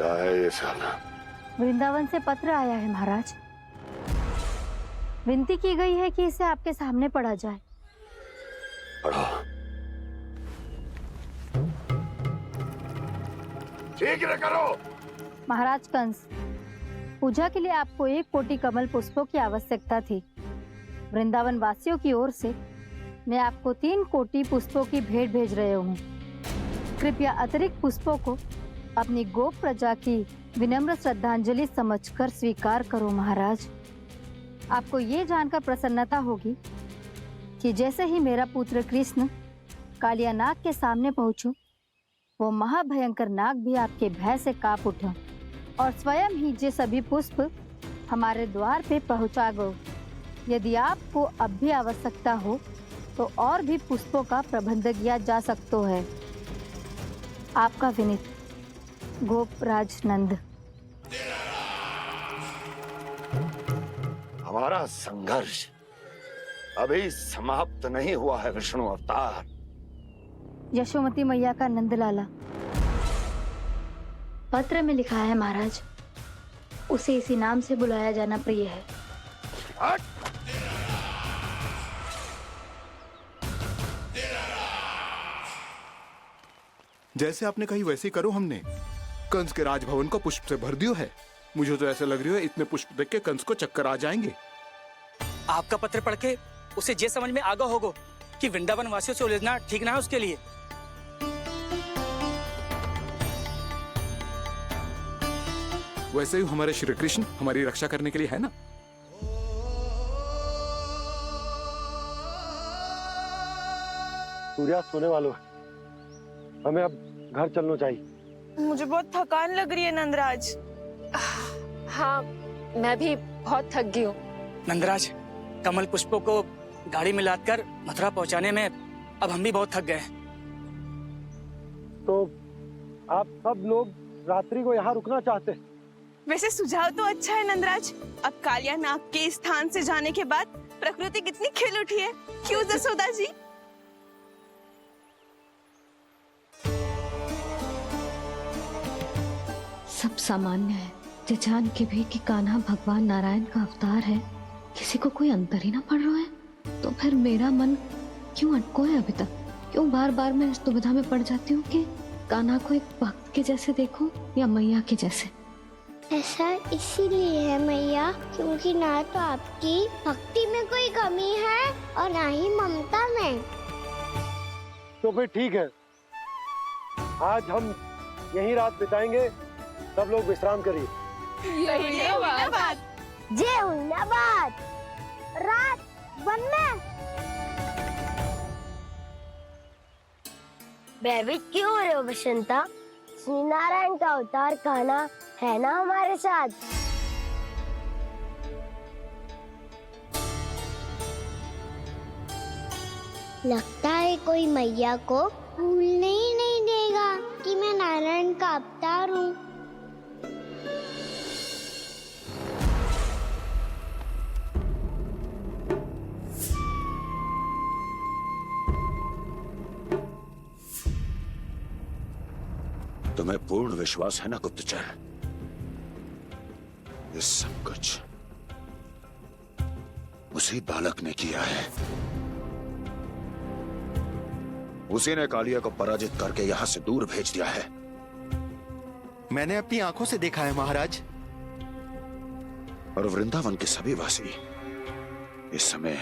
क्या है ये साला? वृंदावन से पत्र आया है महाराज। विनती की गई है कि इसे आपके सामने पढ़ा जाए। पढ़ो। शीघ्र करो। महाराज कंस, पूजा के लिए आपको 1 कोटि कमल पुष्पों की आवश्यकता थी। वृंदावन वासियों की ओर से मैं आपको 3 कोटि पुष्पों की भेंट भेज रहे हूँ। कृपया अतिरिक्त पुष्पों को अपनी गोप प्रजा की विनम्र श्रद्धांजलि समझकर स्वीकार करो महाराज। आपको ये जानकर प्रसन्नता होगी कि जैसे ही मेरा पुत्र कृष्ण कालिया नाग के सामने पहुंचो, वो महाभयंकर नाग भी आपके भय से कांप उठा और स्वयं ही ये सभी पुष्प हमारे द्वार पे पहुंचा गो। यदि आपको अब भी आवश्यकता हो तो और भी पुष्पों का प्रबंध किया जा सकता है। आपका विनीत गोपराज नंद। हमारा संघर्ष अभी समाप्त नहीं हुआ है विष्णु अवतार। यशोमती मैया का नंदलाला पत्र में लिखा है महाराज, उसे इसी नाम से बुलाया जाना प्रिय है। जैसे आपने कही वैसे ही करो। हमने कंस के राजभवन को पुष्प से भर दियो है। मुझे तो ऐसा लग रही है इतने पुष्प देख के कंस को चक्कर आ जाएंगे। आपका पत्र पढ़ के उसे ये समझ में आगा होगा कि वृंदावन वासियों से उलझना ठीक ना है उसके लिए। वैसे ही हमारे श्री कृष्ण हमारी रक्षा करने के लिए है ना। सूर्यास्त होने वाला है, हमें अब घर चलना चाहिए। मुझे बहुत थकान लग रही है नंदराज। हाँ, मैं भी बहुत थक गई हूँ। नंदराज, कमल पुष्पों को गाड़ी में लादकर मथुरा पहुंचाने में अब हम भी बहुत थक गए। तो आप सब लोग रात्रि को यहाँ रुकना चाहते हैं? वैसे सुझाव तो अच्छा है नंदराज। अब कालिया नाग के स्थान से जाने के बाद प्रकृति कितनी खिल उठी है, क्यों जसोदा जी? सब सामान्य है। ये जान के भी कि कान्हा भगवान नारायण का अवतार है, किसी को कोई अंतर ही ना पड़ रहा है, तो फिर मेरा मन क्यों अटको है अभी तक? क्यों बार बार मैं इस दुविधा में पड़ जाती हूँ कि कान्हा को एक भक्त के जैसे देखूं या मैया के जैसे? ऐसा इसीलिए है मैया क्योंकि ना तो आपकी भक्ति में कोई कमी है और ना ही ममता में। तो फिर ठीक है, आज हम यहीं रात बिताएंगे। सब लोग विश्राम करिए। जय हुइनाबाद। जय हुइनाबाद। रात वन में भयभीत क्यों हो रहे हो बसंता? श्री नारायण का अवतार कान्हा है ना हमारे साथ। लगता है कोई मैया को भूलने ही नहीं देगा कि मैं नारायण का अवतार हूँ। तुम्हें पूर्ण विश्वास है ना गुप्तचर? ये सब कुछ उसी बालक ने किया है। उसी ने कालिया को पराजित करके यहां से दूर भेज दिया है। मैंने अपनी आंखों से देखा है महाराज। और वृंदावन के सभी वासी इस समय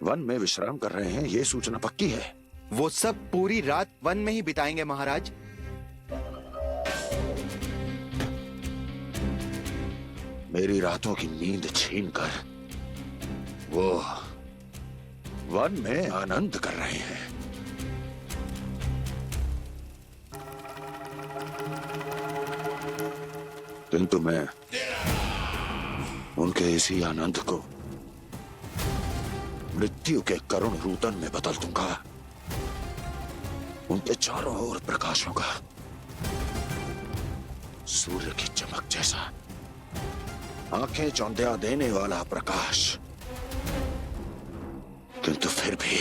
वन में विश्राम कर रहे हैं, ये सूचना पक्की है। वो सब पूरी रात वन में ही बिताएंगे महाराज। मेरी रातों की नींद छीनकर वो वन में आनंद कर रहे हैं। किंतु मैं उनके इसी आनंद को मृत्यु के करुण रूतन में बदल दूंगा। उनके चारों ओर प्रकाश होगा, सूर्य की चमक जैसा, आंखें चौंधिया देने वाला प्रकाश। किंतु फिर भी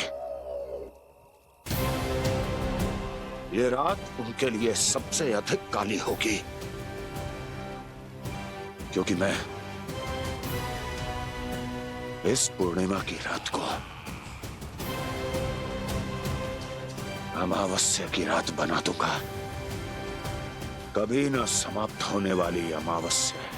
ये रात उनके लिए सबसे अधिक काली होगी। क्योंकि मैं इस पूर्णिमा की रात को अमावस्या की रात बना दूंगा, कभी न समाप्त होने वाली अमावस्या।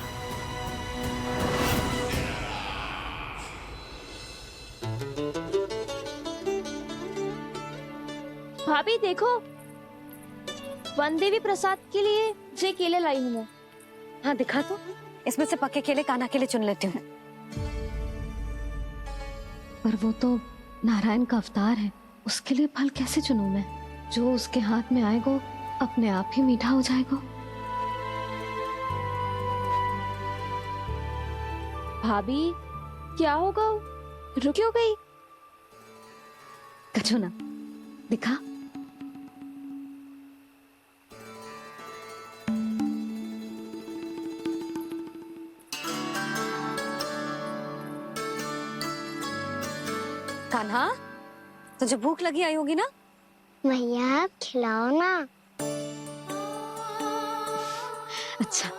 भाभी देखो, वन देवी प्रसाद के लिए ये केले लाई हूँ मैं। हाँ दिखा तो, इसमें से पके केले कान्हा के लिए चुन लेती हूँ। पर वो तो नारायण का अवतार है, उसके लिए फल कैसे चुनूं मैं? जो उसके हाथ में आएगा अपने आप ही मीठा हो जाएगा। भाभी क्या होगा, रुक क्यों गई? कछू ना, दिखा। कान्हा, तुझे भूख लगी आई होगी ना? मैया खिलाओ ना। अच्छा।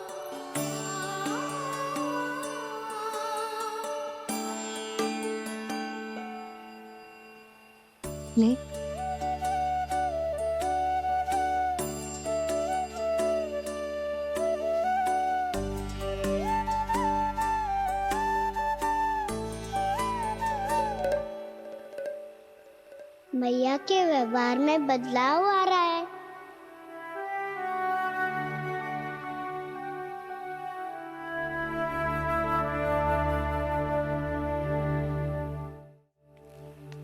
ले। मैया के व्यवहार में बदलाव आ रहा है।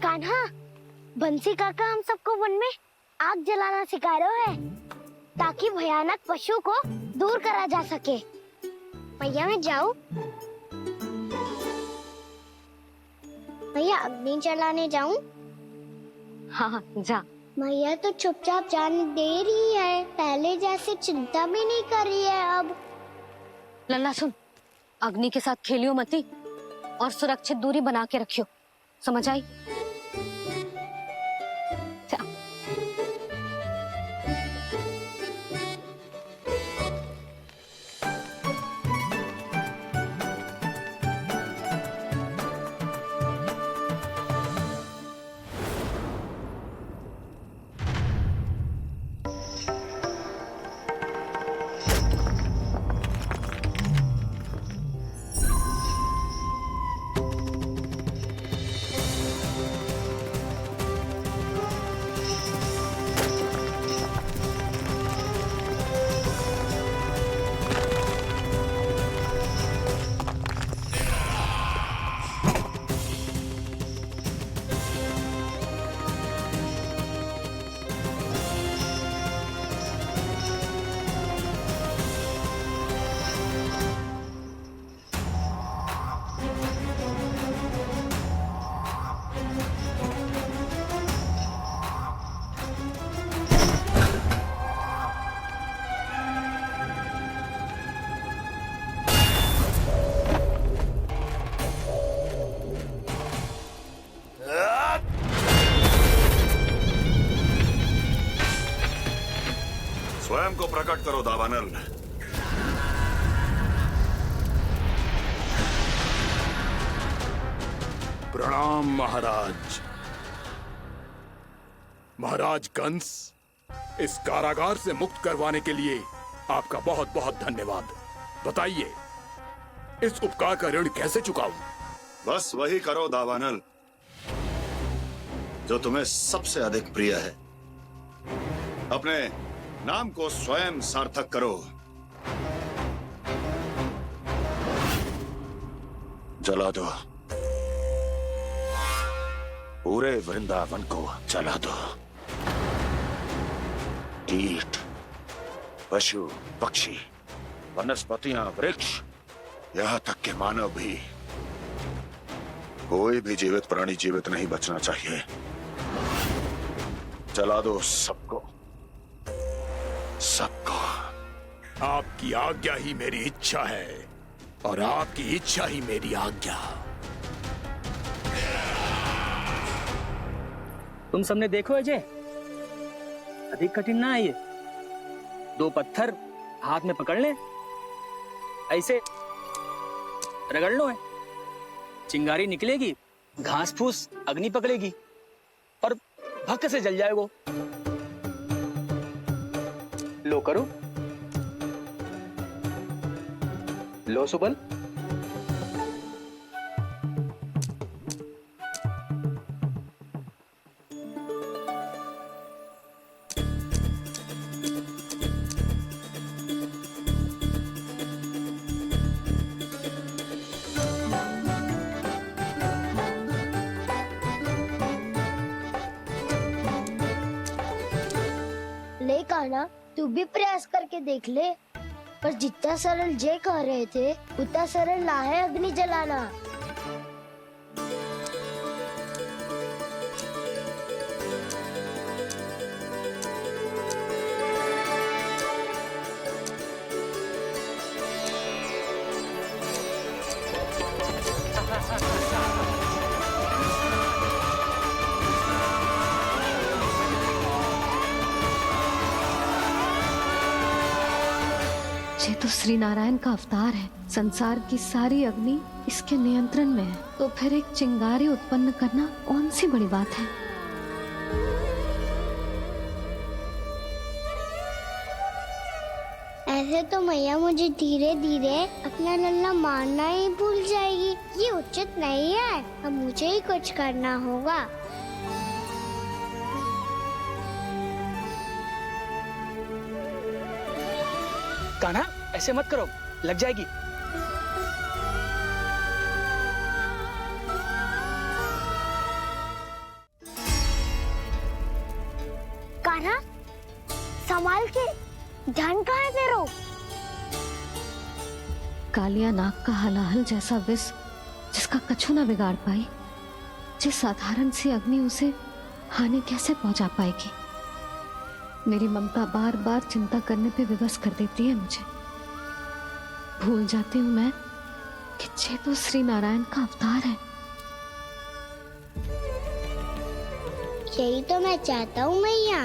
कान्हा, बंसी काका हम सबको वन में आग जलाना सिखा रहे है ताकि भयानक पशु को दूर करा जा सके। मैया मैं जाऊं? मैया अग्नि जलाने जाऊं? हाँ जा। मैया तो चुपचाप जाने दे रही है, पहले जैसे चिंता भी नहीं कर रही है अब। लल्ला सुन, अग्नि के साथ खेलियो मती और सुरक्षित दूरी बना के रखियो, समझ आई? जा। स्वयं को प्रकट करो दावानल। प्रणाम महाराज। महाराज कंस, इस कारागार से मुक्त करवाने के लिए आपका बहुत बहुत धन्यवाद। बताइए, इस उपकार का ऋण कैसे चुकाऊं? बस वही करो दावानल जो तुम्हें सबसे अधिक प्रिय है। अपने नाम को स्वयं सार्थक करो। जला दो, पूरे वृंदावन को जला दो। कीट, पशु, पक्षी, वनस्पतियां, वृक्ष, यहाँ तक के मानव भी, कोई भी जीवित प्राणी जीवित नहीं बचना चाहिए। जला दो सबको, सबको। आपकी आज्ञा ही मेरी इच्छा है और आपकी इच्छा ही मेरी आज्ञा। तुम सबने देखो अजय, अधिक कठिन ना है ये। 2 पत्थर हाथ में पकड़ ले, ऐसे रगड़नो है। चिंगारी निकलेगी, घास फूस अग्नि पकड़ेगी और भक्क से जल जाएगा। लो करो, लो सुबल। ले कान्हा, तू भी प्रयास करके देख ले। पर जितना सरल जे कह रहे थे उतना सरल ना है अग्नि जलाना। ये तो श्री नारायण का अवतार है। संसार की सारी अग्नि इसके नियंत्रण में है, तो फिर एक चिंगारी उत्पन्न करना कौन सी बड़ी बात है। ऐसे तो मैया मुझे धीरे धीरे अपना लल्ला मारना ही भूल जाएगी। ये उचित नहीं है, अब मुझे ही कुछ करना होगा। कान्हा, ऐसे मत करो, लग जाएगी। कान्हा, संभाल के, ध्यान कहाँ है तेरो? कालिया नाग का हलाहल जैसा विष जिसका कछु ना बिगाड़ पाई, जिस साधारण सी अग्नि उसे हानि कैसे पहुंचा पाएगी। मेरी ममता बार बार चिंता करने पे विवश कर देती है मुझे। भूल जाती हूँ मैं कि ये तो श्री नारायण का अवतार है। यही तो मैं चाहता हूँ मैया।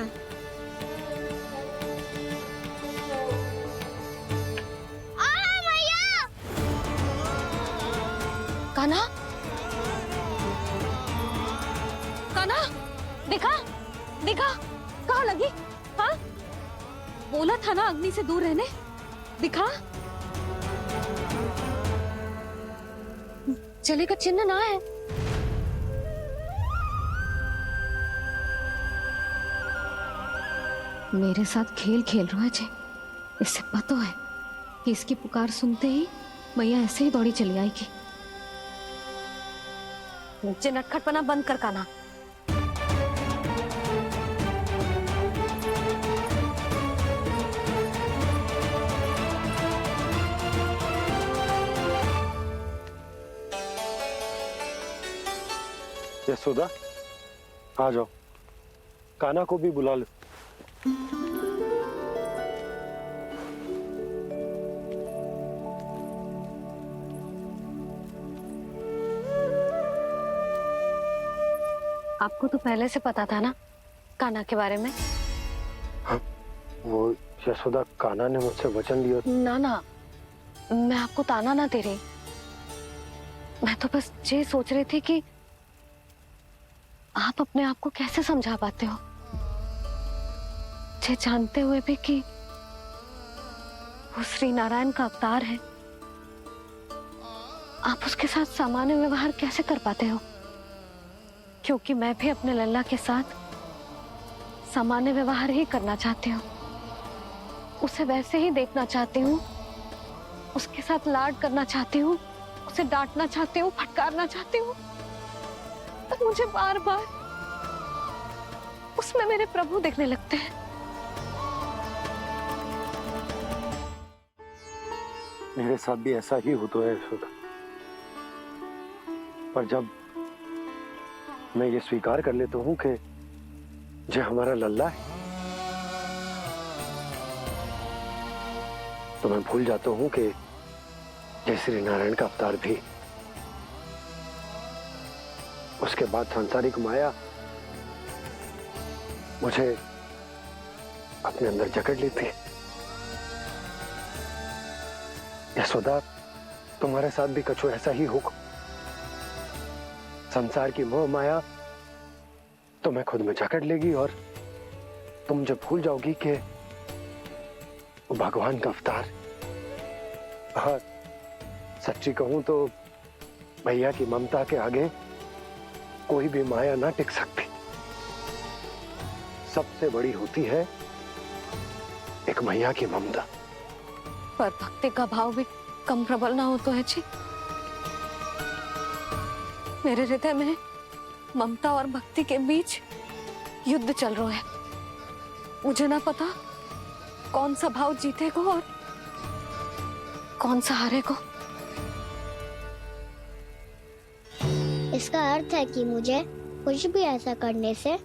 कान्हा, कान्हा, देखा देखा, कहाँ लगी? हाँ, बोला था ना अग्नि से दूर रहने। दिखा, जले का चिन्ह ना है। मेरे साथ खेल खेल रहा है जे। इससे पता है कि इसकी पुकार सुनते ही मैया ऐसे ही दौड़ी चली आएगी। मुझे नटखटपना बंद कर कान्हा। यशोदा, आ जाओ, कान्हा को भी बुला लो। आपको तो पहले से पता था ना कान्हा के बारे में? हाँ, वो यशोदा, कान्हा ने मुझसे वचन लिया। ना ना, मैं आपको ताना ना दे रही। मैं तो बस ये सोच रही थी कि आप अपने आप को कैसे समझा पाते हो, ये जानते हुए भी कि वो श्री नारायण का अवतार है। आप उसके साथ सामान्य व्यवहार कैसे कर पाते हो? क्योंकि मैं भी अपने लल्ला के साथ सामान्य व्यवहार ही करना चाहती हूँ। उसे वैसे ही देखना चाहती हूँ, उसके साथ लाड करना चाहती हूँ, उसे डांटना चाहती हूँ, फटकारना चाहती हूँ। पर मुझे बार बार उसमें मेरे प्रभु दिखने लगते हैं। मेरे साथ भी ऐसा ही होता है यशोदा। पर जब मैं ये स्वीकार कर लेता हूँ कि जो हमारा लल्ला है, तो मैं भूल जाता हूँ कि जय श्री नारायण का अवतार भी। उसके बाद सांसारिक माया मुझे अपने अंदर जकड़ लेती है। यशोदा, तुम्हारे साथ भी कछु ऐसा ही होगा। संसार की मोह माया तुम्हें खुद में जकड़ लेगी और तुम जब भूल जाओगी कि वो भगवान का अवतार। और सच्ची कहूं तो भैया की ममता के आगे कोई भी माया ना टिक सकती। सबसे बड़ी होती है एक मैया की ममता। पर भक्ति का भाव भी कम प्रबल ना हो तो है जी। मेरे हृदय में ममता और भक्ति के बीच युद्ध चल रहा है। मुझे ना पता कौन सा भाव जीतेगा और कौन सा हारेगा। इसका अर्थ है कि मुझे कुछ भी ऐसा करने से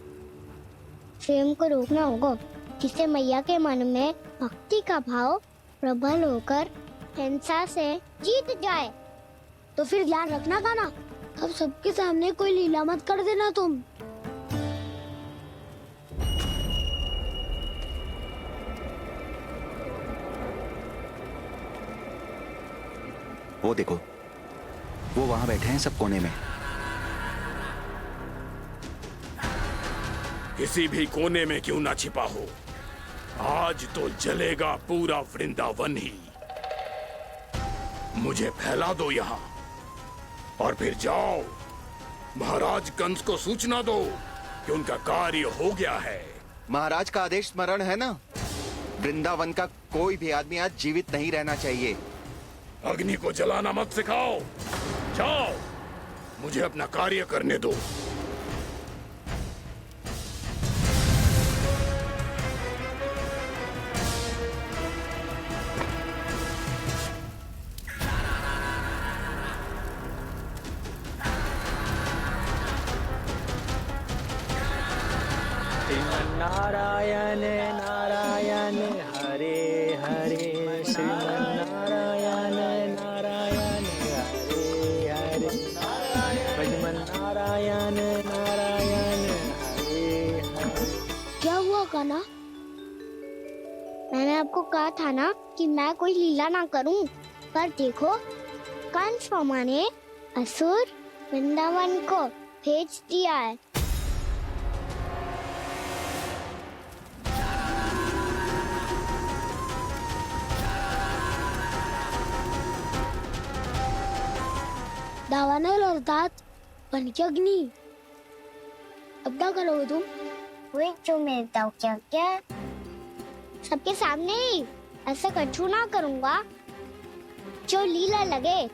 स्वयं को रोकना होगा जिससे मैया के मन में भक्ति का भाव प्रबल होकर हिंसा से जीत जाए। तो फिर ध्यान रखना कान्हा, अब सबके सामने कोई लीला मत कर देना तुम। वो देखो, वो वहां बैठे हैं सब कोने में। किसी भी कोने में क्यों ना छिपा हो, आज तो जलेगा पूरा वृंदावन ही। मुझे फैला दो यहाँ और फिर जाओ महाराज कंस को सूचना दो कि उनका कार्य हो गया है। महाराज का आदेश स्मरण है ना, वृंदावन का कोई भी आदमी आज जीवित नहीं रहना चाहिए। अग्नि को जलाना मत सिखाओ, जाओ मुझे अपना कार्य करने दो। नारायण नारायण हरे हरे, श्रीमन्नारायण नारायण हरे हरे, श्रीमन्नारायण नारायण हरे हरे। क्या हुआ कान्हा? मैंने आपको कहा था ना कि मैं कोई लीला ना करूं, पर देखो कंस मामा ने असुर वृंदावन को भेज दिया है। दावानल और दांत बन के अग्नि। अब क्या करोगे तुम? वही जो मेरे दाव क्या क्या सबके सामने ही ऐसा कछु ना करूंगा जो लीला लगे,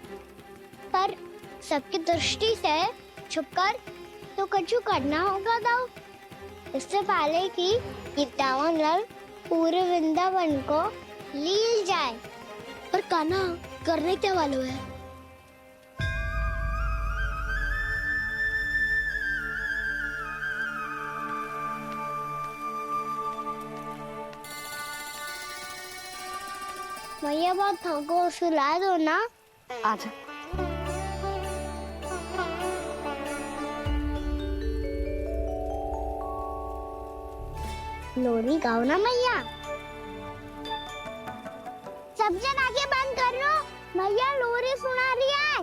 पर सबकी दृष्टि से छुपकर तो कछु करना होगा दाव। इससे पहले कि ये दावानल पूरे वृंदावन को लील जाए। पर कान्हा करने क्या वालों है? भैया बहुत थको, सुला दो ना। आजा। लोरी गाओ ना मैया। सब जन आंखें बंद कर लो, मैया लोरी सुना रही है।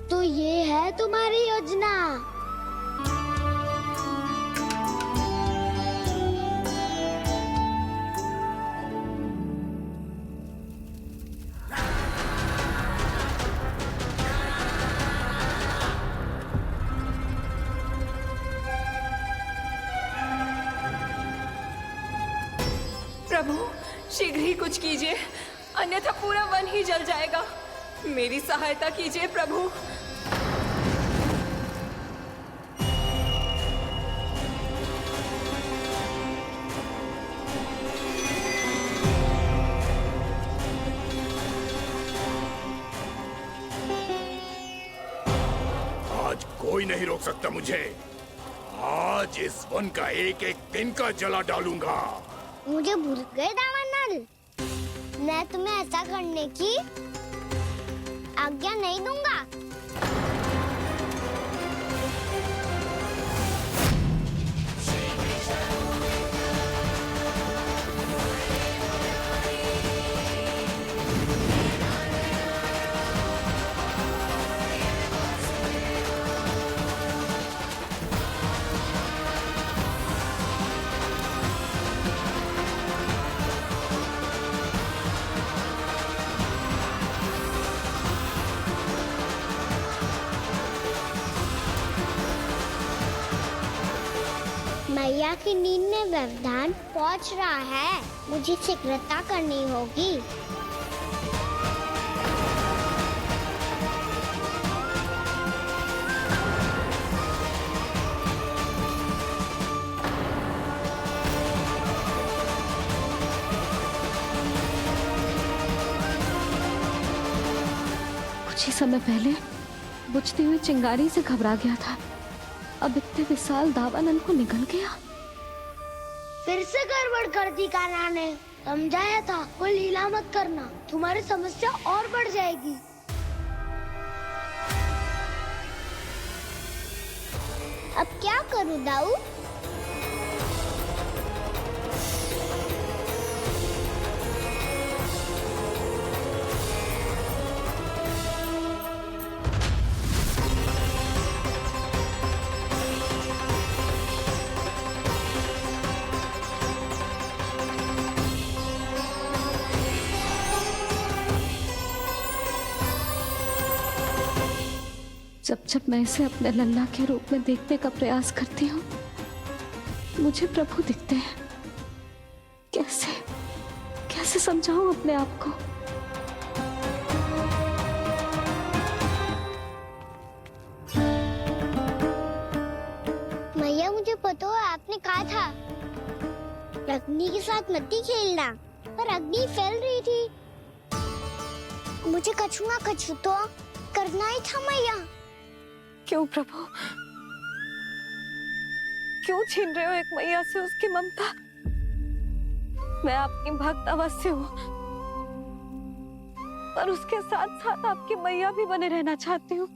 तो ये है तुम्हारी योजना। प्रभु शीघ्र ही कुछ कीजिए, अन्यथा पूरा वन ही जल जाएगा। मेरी सहायता कीजिए प्रभु। आज कोई नहीं रोक सकता मुझे। आज इस वन का एक एक तिनका जला डालूंगा। मुझे भूल गए दावानल, मैं तुम्हें ऐसा करने की आज्ञा नहीं दूंगा। मैया की नींद में व्यवधान पहुंच रहा है, मुझे शीघ्रता करनी होगी। कुछ ही समय पहले बुझती हुई चिंगारी से घबरा गया था, अब इतने विशाल दावानल को निगल गया। फिर से गड़बड़ कर दी कान्हा ने। समझाया था कोई लीला मत करना, तुम्हारी समस्या और बढ़ जाएगी। अब क्या करूं दाऊ? जब जब मैं इसे अपने लल्ला के रूप में देखने का प्रयास करती हूँ, मुझे प्रभु दिखते हैं। कैसे कैसे समझाऊं अपने आप को? मैया मुझे पता है आपने कहा था अग्नि के साथ मत ही खेलना, पर अग्नि फैल रही थी। मुझे कछु ना कछु तो करना ही था मैया। क्यों प्रभु, क्यों छीन रहे हो एक मैया से उसकी ममता? मैं आपकी भक्त अवश्य हूँ, पर उसके साथ साथ आपकी मैया भी बने रहना चाहती हूँ।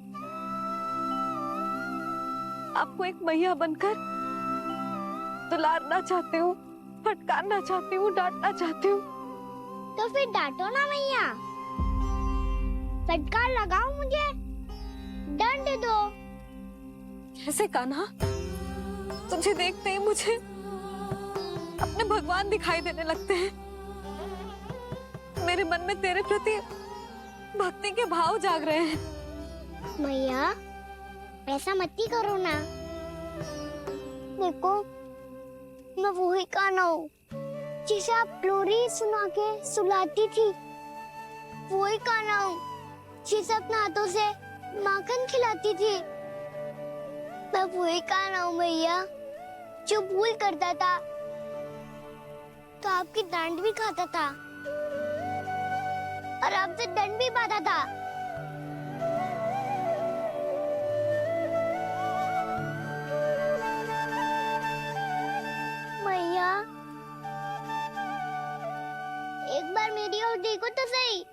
आपको एक मैया बनकर दुलारना चाहती हूँ, फटकारना चाहती हूँ, डांटना चाहती हूँ। तो फिर डांटो ना मैया, फटकार लगाओ, मुझे दंड दो। कैसे कान्हा? तुझे देखते ही मुझे अपने भगवान दिखाई देने लगते हैं। मेरे मन में तेरे प्रति भक्ति के भाव जाग रहे हैं। मैया ऐसा मत ही करो ना। देखो मैं वही कान्हा हूँ जिसे आप लोरी सुना के सुलाती थी। वही कान्हा हूँ जिसे अपने हाथों से माखन खिलाती थी। मैं वही कान्हा हूँ मैया जो भूल करता था तो आपकी डांट भी खाता था और आपसे दंड भी पाता था। मैया एक बार मेरी ओर देखो तो सही,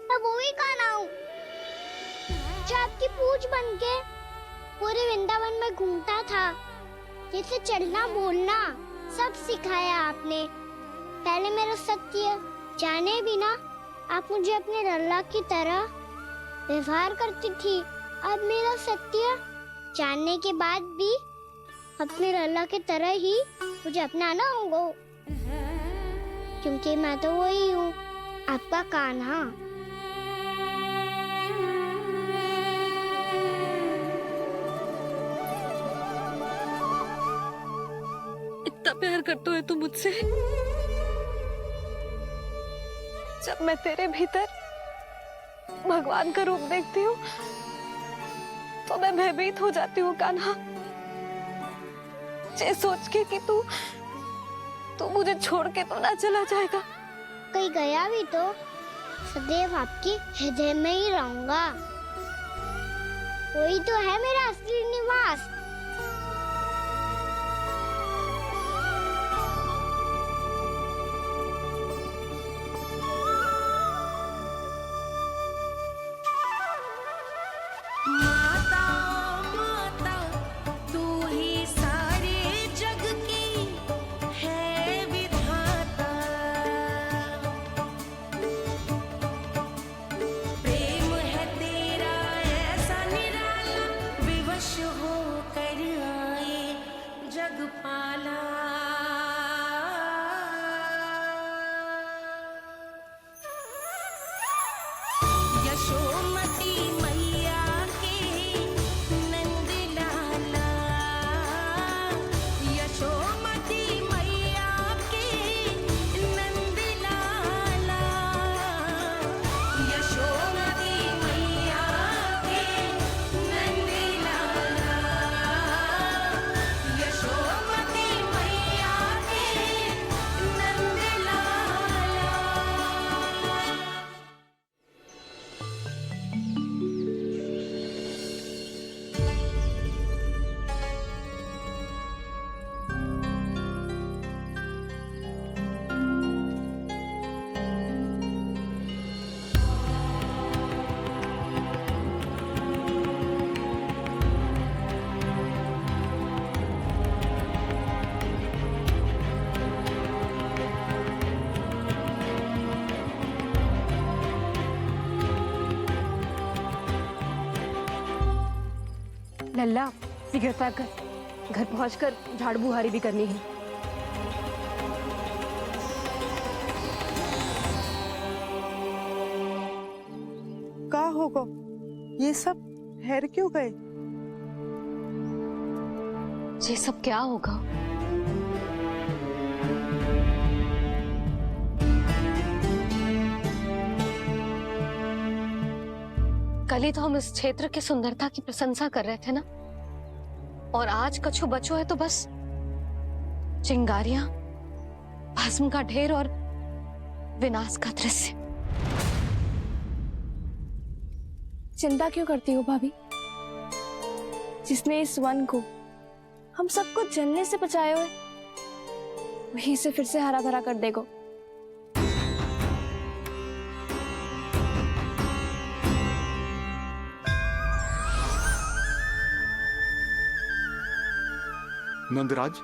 मैं वही कान्हा हूँ जो आपकी पूछ बनके पूरे वृंदावन में घूमता था। जैसे चलना बोलना सब सिखाया आपने। पहले मेरा सत्य जाने बिना आप मुझे अपने लल्ला की तरह व्यवहार करती थी। अब मेरा सत्य जानने के बाद भी अपने लल्ला की तरह ही मुझे अपनाना होगा, क्योंकि मैं तो वही हूँ, आपका कान्हा। इतना प्यार करते हो तुम मुझसे? जब मैं तेरे भीतर भगवान का रूप देखती हूँ तो मैं भयभीत हो जाती हूँ कान्हा। ये सोच के कि तू मुझे छोड़ के तो ना चला जाएगा। कहीं गया भी तो सदैव आपके हृदय में ही रहूंगा। वही तो है मेरा असली निवास। हो लल्ला सिगरेट पैक कर, घर पहुंचकर झाड़ू बुहारी भी करनी है। का होगा ये सब ठहर क्यों गए? ये सब क्या होगा? कल ही तो हम इस क्षेत्र की सुंदरता की प्रशंसा कर रहे थे ना, और आज कछु बचो है तो बस चिंगारियां, भस्म का ढेर और विनाश का दृश्य। चिंता क्यों करती हो भाभी? जिसने इस वन को, हम सबको जलने से बचाए हुए, वहीं से फिर से हरा भरा कर देगा। नंदराज,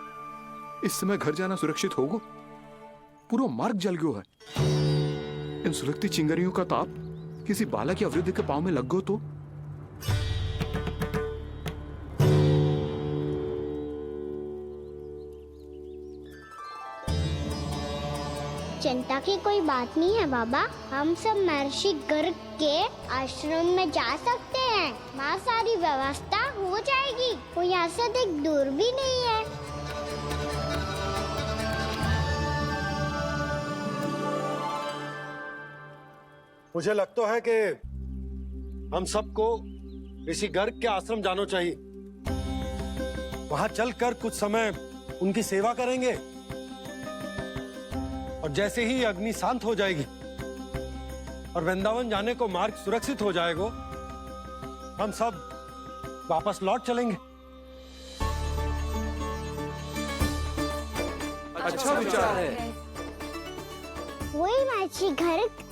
इस समय घर जाना सुरक्षित होगा? पूरा मार्ग जल गयो है। इन सुलगती चिंगारियों का ताप किसी बालक या वृद्ध के पांव में लग गयो तो? चिंता की कोई बात नहीं है बाबा, हम सब महर्षि गर्ग के आश्रम में जा सकते हैं। वहाँ सारी व्यवस्था हो जाएगी, वो यहाँ से अधिक दूर भी नहीं है। मुझे लगता है कि हम सबको ऋषि गर्ग के आश्रम जाना चाहिए। वहां चलकर कुछ समय उनकी सेवा करेंगे, और जैसे ही अग्नि शांत हो जाएगी और वृंदावन जाने को मार्ग सुरक्षित हो जाएगा, हम सब वापस लौट चलेंगे। अच्छा विचार है। वही महर्षि गर्ग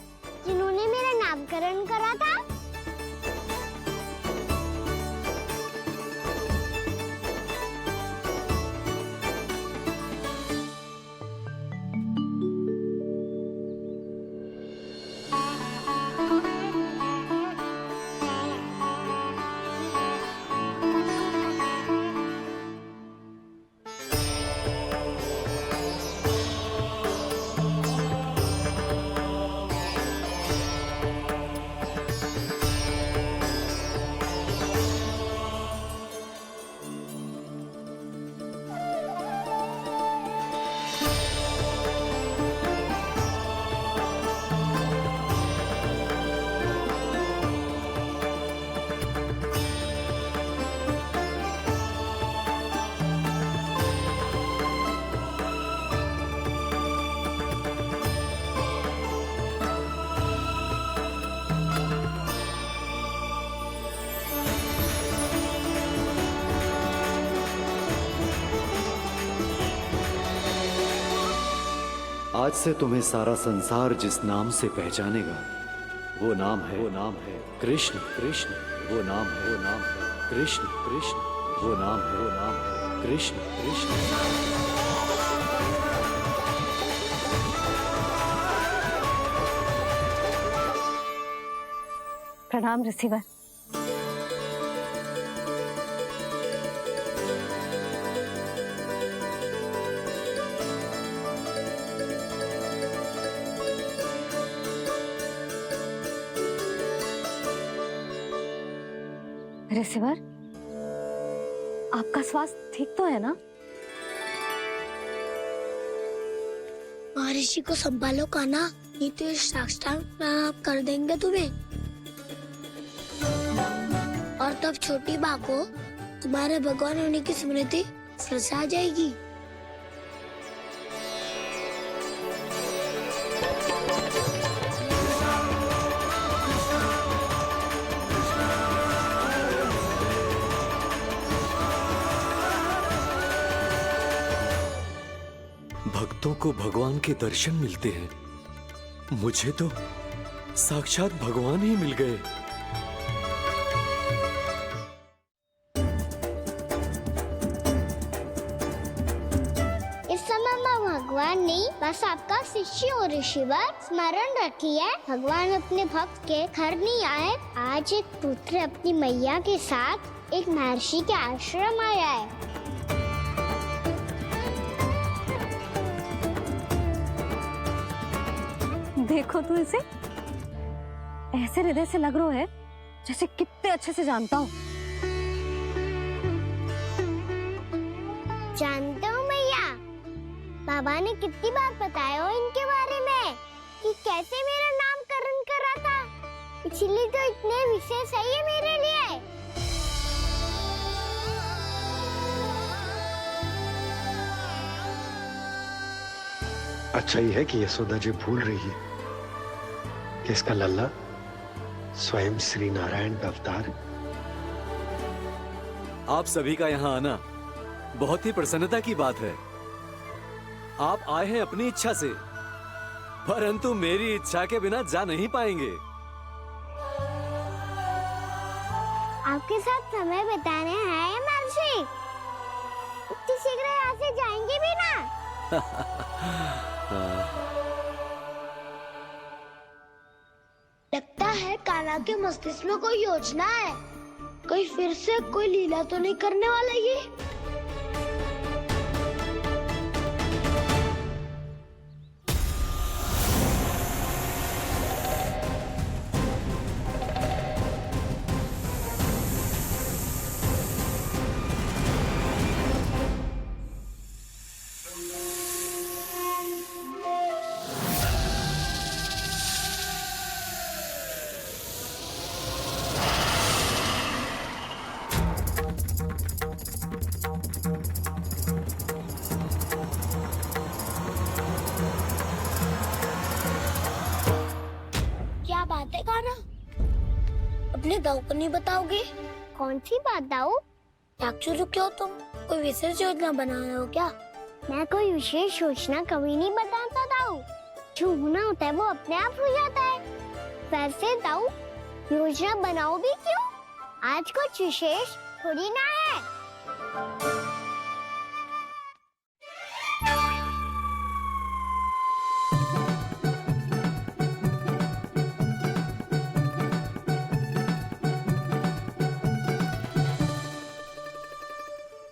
जिन्होंने मेरा नामकरण करा था। आज से तुम्हें सारा संसार जिस नाम से पहचानेगा, वो नाम है कृष्ण। कृष्ण वो नाम है कृष्ण। कृष्ण वो नाम है कृष्ण। कृष्ण। प्रणाम ऋषिवर। ऋषिवर, आपका स्वास्थ्य ठीक तो है ना? महर्षि को संभालो कान्हा, नहीं तो ये साष्टांग प्रणाम कर देंगे तुम्हें। और तब छोटी बा को तुम्हारे भगवान होने की स्मृति फिर से आ जाएगी। भक्तों को भगवान के दर्शन मिलते हैं, मुझे तो साक्षात भगवान ही मिल गए। इस समय मैं भगवान ने बस आपका शिष्य और ऋषिवर स्मरण रखिए। भगवान अपने भक्त के घर नहीं आए। आज एक पुत्र अपनी मैया के साथ एक महर्षि के आश्रम आया है। देखो तू इसे, ऐसे हृदय से लग रहा है जैसे कितने अच्छे से जानता हूँ। जानते हो मैया, बाबा ने कितनी बार बताया हो इनके बारे में कि कैसे मेरा नामकरण करा था, इसीलिए तो इतने विशेष है ये मेरे लिए। अच्छा ही है कि यशोदा जी भूल रही है कि इसका लल्ला स्वयं श्री नारायण का अवतार है। आप सभी का यहाँ आना बहुत ही प्रसन्नता की बात है। आप आए हैं अपनी इच्छा से, परंतु मेरी इच्छा के बिना जा नहीं पाएंगे। आपके साथ समय बिताने आए महर्षि, इतनी शीघ्र यहाँ से जाएंगे भी ना? लगता है कान्हा के मस्तिष्क में कोई योजना है। कोई फिर से कोई लीला तो नहीं करने वाला ये? क्या बात है कान्हा? अपने दाऊ को नहीं बताओगे? कौन सी बात दाऊ? चाकचू क्यों तुम? कोई विशेष योजना बना रहे हो क्या? मैं कोई विशेष योजना कभी नहीं बताता दाऊ। जो होना होता है वो अपने आप हो जाता है। वैसे दाऊ, योजना बनाओ भी क्यों? आज कुछ विशेष थोड़ी ना है।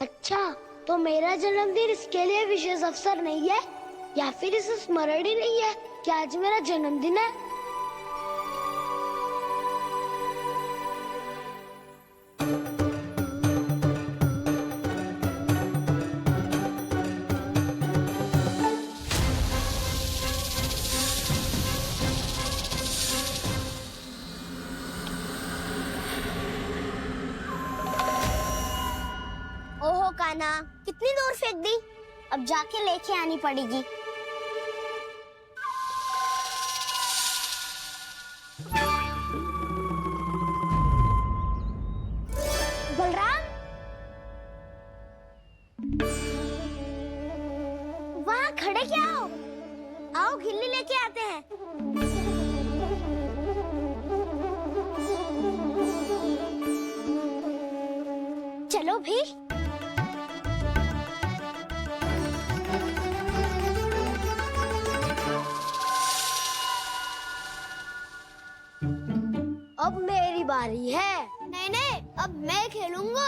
अच्छा, तो मेरा जन्मदिन इसके लिए विशेष अवसर नहीं है, या फिर इसे स्मरण ही नहीं है कि आज मेरा जन्मदिन है? ओहो कान्हा, कितनी दूर फेंक दी? अब जाके लेके आनी पड़ेगी। बलराम, वहाँ खड़े क्या हो? आओ खिल्ली लेके आते हैं। चलो भी। अब मेरी बारी है। नहीं नहीं, अब मैं खेलूंगा।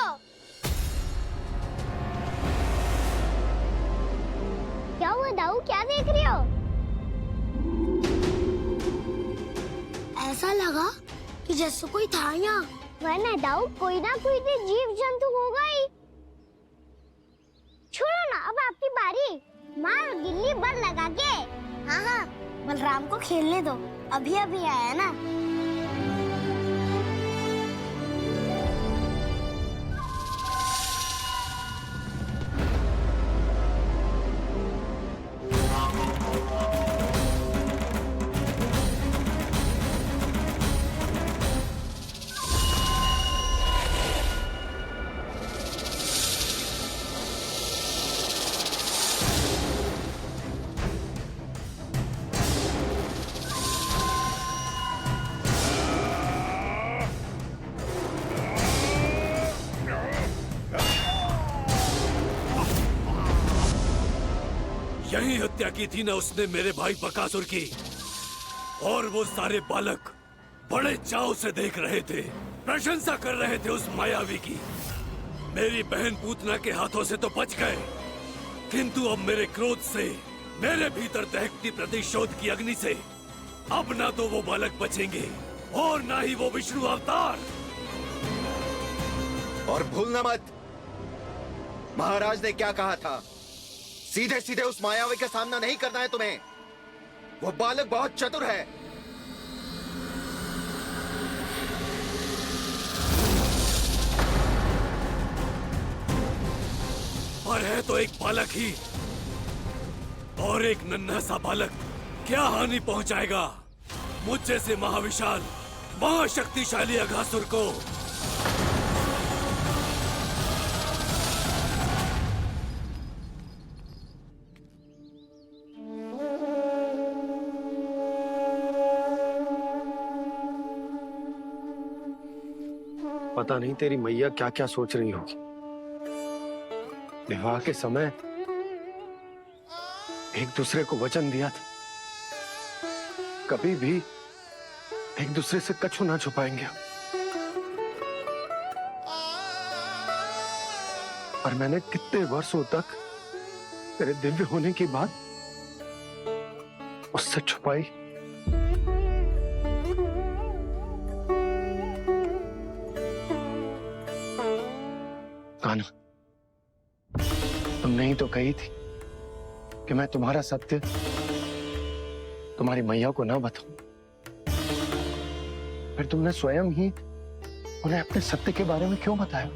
क्या हुआ दाऊ, क्या देख रही हो? ऐसा लगा कि जैसे कोई था यहाँ। वरना दाऊ, कोई ना कोई तो जीव जंतु होगा ही। छोड़ो ना, अब आपकी बारी। मार गिल्ली बल लगा के। हाँ हाँ, बलराम को खेलने दो, अभी अभी आया ना। यही हत्या की थी ना उसने मेरे भाई बकासुर की। और वो सारे बालक बड़े चाव से देख रहे थे, प्रशंसा कर रहे थे उस मायावी की। मेरी बहन पूतना के हाथों से तो बच गए, किंतु अब मेरे क्रोध से, मेरे भीतर दहकती प्रतिशोध की अग्नि से अब ना तो वो बालक बचेंगे और ना ही वो विष्णु अवतार। और भूलना मत, महाराज ने क्या कहा था, सीधे सीधे उस मायावी का सामना नहीं करना है तुम्हें। वो बालक बहुत चतुर है। पर है तो एक बालक ही, और एक नन्हा सा बालक क्या हानि पहुंचाएगा मुझ जैसे महाविशाल महाशक्तिशाली अघासुर को। पता नहीं तेरी मैया क्या क्या सोच रही होगी। विवाह के समय एक दूसरे को वचन दिया था, कभी भी एक दूसरे से कछु ना छुपाएंगे। और मैंने कितने वर्षों तक तेरे दिव्य होने की बात उससे छुपाई। कान्हा, तुमने ही तो कही थी कि मैं तुम्हारा सत्य तुम्हारी मैया को ना बताऊं। फिर तुमने स्वयं ही उन्हें अपने सत्य के बारे में क्यों बताया?